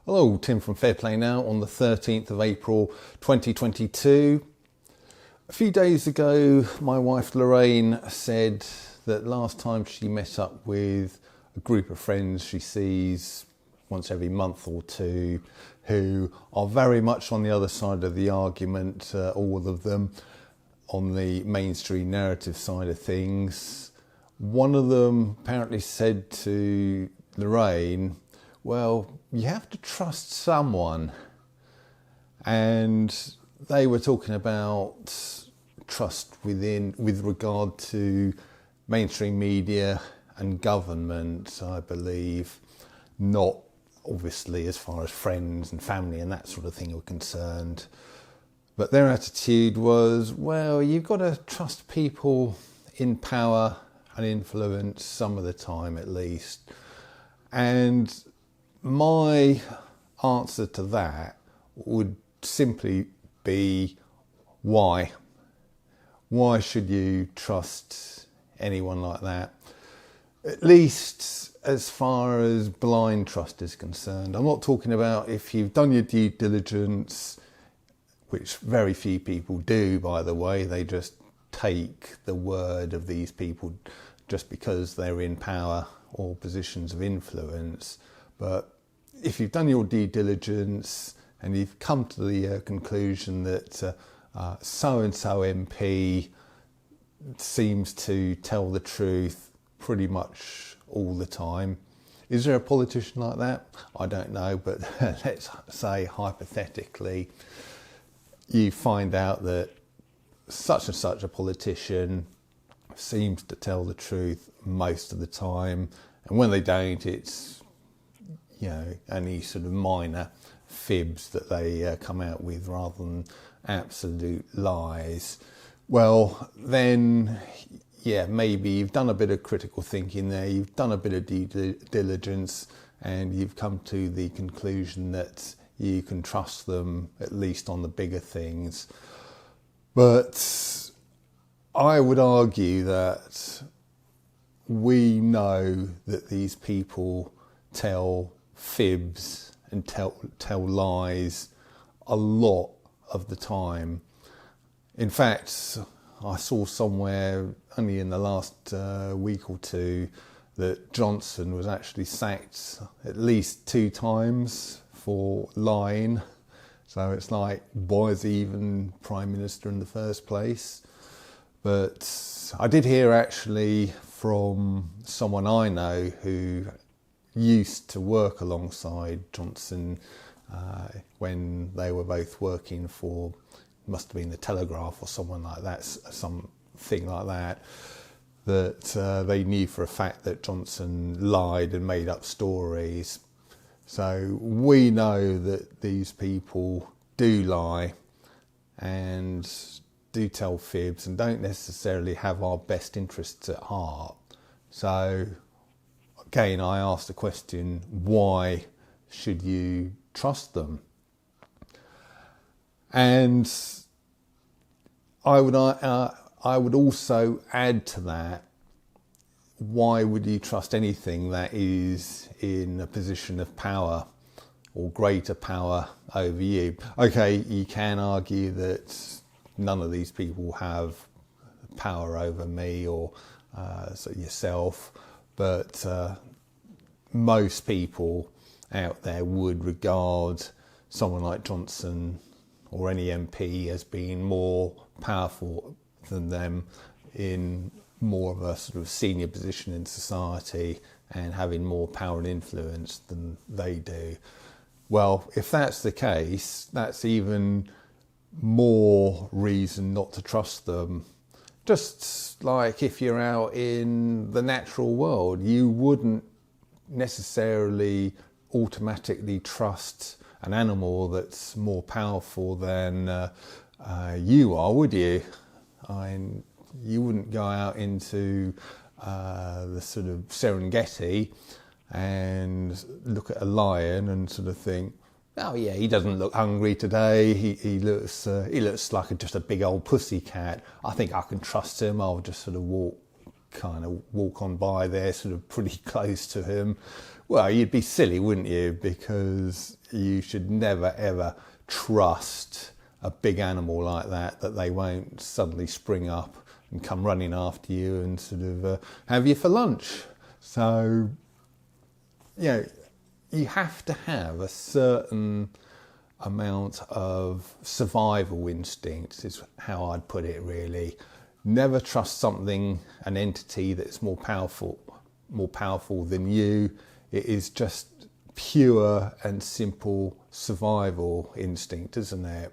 Hello, Tim from Fair Play Now on the 13th of April 2022. A few days ago, my wife Lorraine said that last time she met up with a group of friends she sees once every month or two who are very much on the other side of the argument, all of them on the mainstream narrative side of things. One of them apparently said to Lorraine, well, you have to trust someone. And they were talking about trust with regard to mainstream media and government, I believe, not obviously as far as friends and family and that sort of thing were concerned. But their attitude was, well, you've got to trust people in power and influence some of the time at least. And my answer to that would simply be, why? Why should you trust anyone like that? At least as far as blind trust is concerned. I'm not talking about if you've done your due diligence, which very few people do, by the way. They just take the word of these people just because they're in power or positions of influence. But if you've done your due diligence and you've come to the conclusion that so-and-so MP seems to tell the truth pretty much all the time. Is there a politician like that? I don't know, but let's say hypothetically you find out that such and such a politician seems to tell the truth most of the time, and when they don't, it's any sort of minor fibs that they come out with rather than absolute lies. Well, then, maybe you've done a bit of critical thinking there, you've done a bit of due diligence, and you've come to the conclusion that you can trust them, at least on the bigger things. But I would argue that we know that these people tell fibs and tell lies a lot of the time. In fact, I saw somewhere only in the last week or two that Johnson was actually sacked at least 2 times for lying. So it's like, why is he even Prime Minister in the first place? But I did hear actually from someone I know who used to work alongside Johnson when they were both working for, must have been the Telegraph or someone like that, something like that, that they knew for a fact that Johnson lied and made up stories. So we know that these people do lie and do tell fibs and don't necessarily have our best interests at heart. So again, I asked the question, why should you trust them? And I would also add to that, why would you trust anything that is in a position of power or greater power over you? Okay, you can argue that none of these people have power over me or yourself, but most people out there would regard someone like Johnson or any MP as being more powerful than them in more of a sort of senior position in society and having more power and influence than they do. Well, if that's the case, that's even more reason not to trust them. Just like if you're out in the natural world, you wouldn't necessarily automatically trust an animal that's more powerful than you are, would you? You wouldn't go out into the sort of Serengeti and look at a lion and sort of think, oh yeah, he doesn't look hungry today. He looks like just a big old pussycat. I think I can trust him. I'll just sort of walk kind of walk on by there sort of pretty close to him, well, you'd be silly, wouldn't you? Because you should never ever trust a big animal like that they won't suddenly spring up and come running after you and sort of have you for lunch. So, you have to have a certain amount of survival instinct, is how I'd put it really. Never trust something, an entity that's more powerful than you. It is just pure and simple survival instinct, isn't it?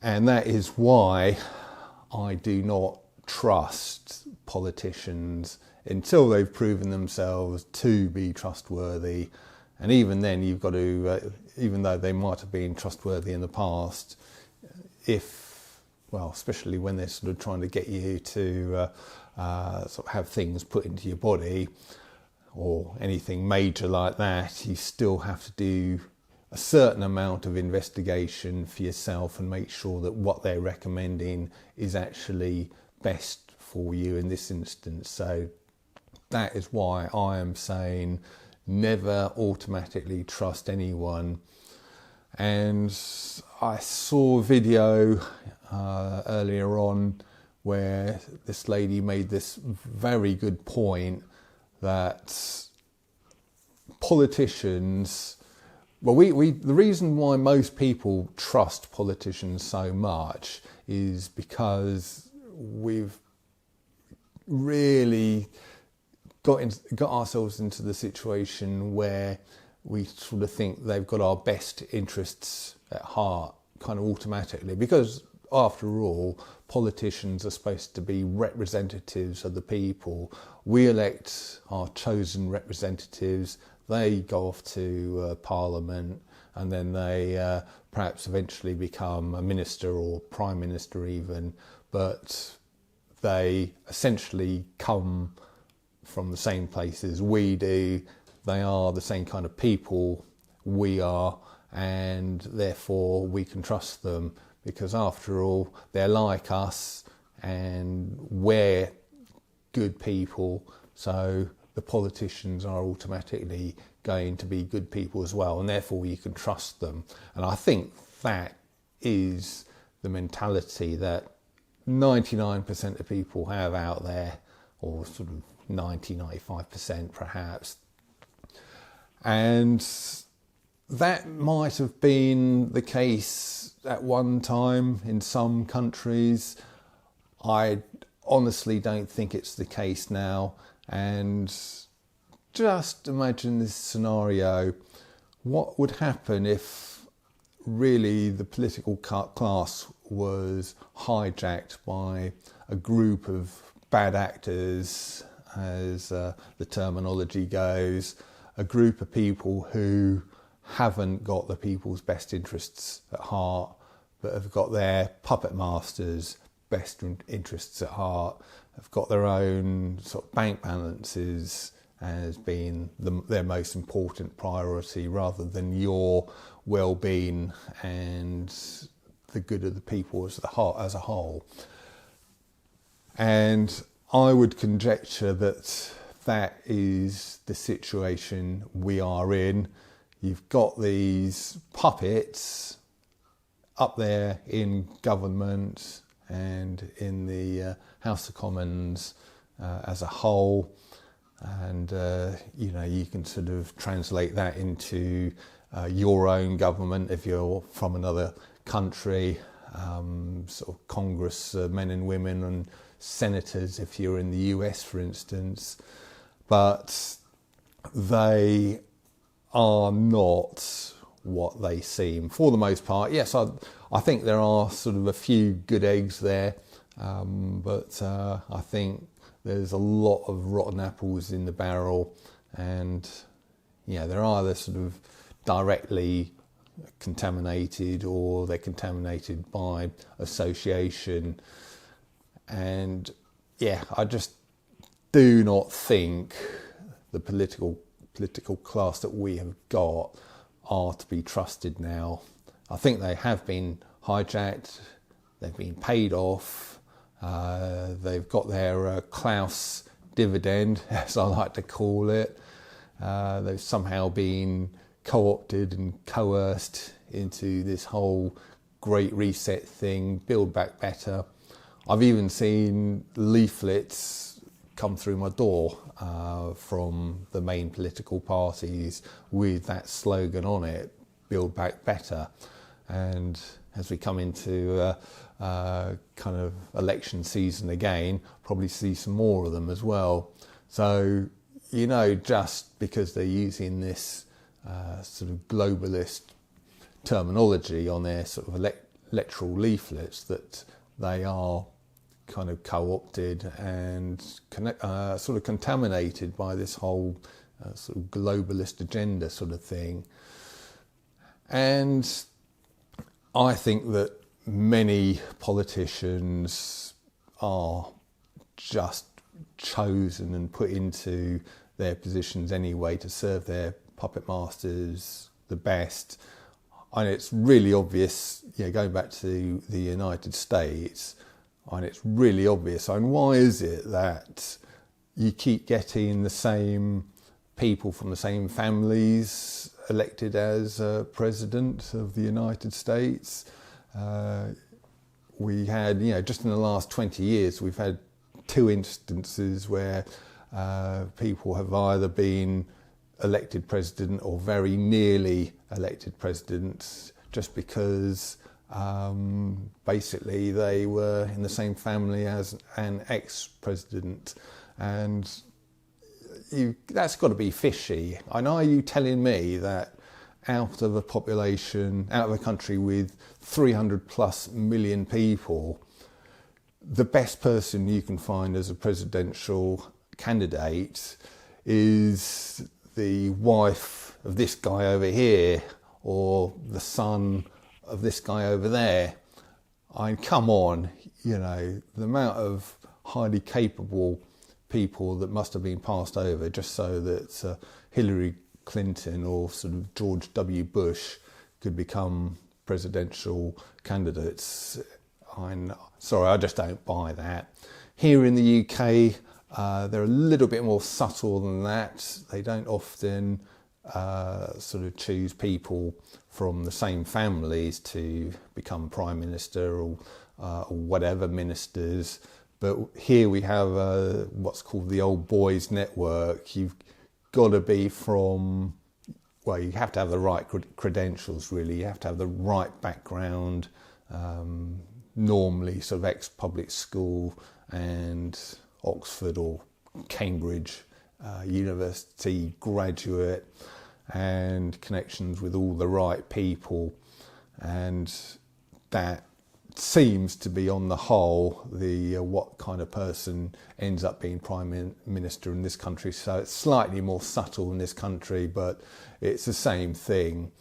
And that is why I do not trust politicians until they've proven themselves to be trustworthy. And even then, you've got to, even though they might have been trustworthy in the past, especially when they're sort of trying to get you to sort of have things put into your body or anything major like that, you still have to do a certain amount of investigation for yourself and make sure that what they're recommending is actually best for you in this instance. So that is why I am saying never automatically trust anyone. And I saw a video earlier on where this lady made this very good point that politicians, the reason why most people trust politicians so much is because we've really got ourselves into the situation where we sort of think they've got our best interests at heart kind of automatically, because after all, politicians are supposed to be representatives of the people. We elect our chosen representatives, they go off to Parliament, and then they perhaps eventually become a minister or prime minister even, but they essentially come from the same places we do. They are the same kind of people we are, and therefore we can trust them, because after all, they're like us and we're good people, so the politicians are automatically going to be good people as well, and therefore you can trust them. And I think that is the mentality that 99% of people have out there, or sort of 95% perhaps. And that might have been the case at one time in some countries. I honestly don't think it's the case now. And just imagine this scenario. What would happen if really the political class was hijacked by a group of bad actors, as the terminology goes, a group of people who haven't got the people's best interests at heart, but have got their puppet masters' best interests at heart, have got their own sort of bank balances as being their most important priority, rather than your well-being and the good of the people as a whole. And I would conjecture that that is the situation we are in. You've got these puppets up there in government and in the House of Commons as a whole, and you can sort of translate that into your own government if you're from another country, sort of Congress men and women, and senators if you're in the US, for instance. But they are not what they seem for the most part. Yes, I think there are sort of a few good eggs there, but I think there's a lot of rotten apples in the barrel, and they're either sort of directly contaminated or they're contaminated by association. And I just do not think the political class that we have got are to be trusted now. I think they have been hijacked, they've been paid off, They've got their Klaus dividend, as I like to call it. They've somehow been co-opted and coerced into this whole Great Reset thing, Build Back Better. I've even seen leaflets come through my door from the main political parties with that slogan on it, Build Back Better. And as we come into kind of election season again, probably see some more of them as well. So, you know, just because they're using this sort of globalist terminology on their sort of electoral leaflets, that they are kind of co-opted and sort of contaminated by this whole sort of globalist agenda sort of thing. And I think that many politicians are just chosen and put into their positions anyway to serve their puppet masters the best. And it's really obvious, you know, going back to the United States, and it's really obvious. And why is it that you keep getting the same people from the same families elected as president of the United States? We had, you know, just in the last 20 years, we've had 2 instances where people have either been elected president or very nearly elected president just because basically they were in the same family as an ex-president. And that's got to be fishy. I know, are you telling me that out of a population, out of a country with 300 plus million people, the best person you can find as a presidential candidate is the wife of this guy over here or the son of this guy over there? I mean, come on, you know, the amount of highly capable people that must have been passed over just so that Hillary Clinton or sort of George W. Bush could become presidential candidates. I'm sorry, I just don't buy that. Here in the UK, they're a little bit more subtle than that. They don't often sort of choose people from the same families to become prime minister or whatever ministers. But here we have what's called the old boys network. You've got to be from, well, you have to have the right credentials, really. You have to have the right background, normally sort of ex-public school and Oxford or Cambridge University graduate, and connections with all the right people. And that seems to be, on the whole, the what kind of person ends up being prime minister in this country. So it's slightly more subtle in this country, but it's the same thing.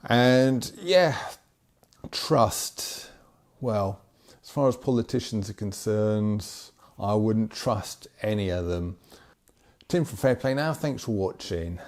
And yeah, trust. Well, as far as politicians are concerned, I wouldn't trust any of them. Tim from Fair Play Now, thanks for watching.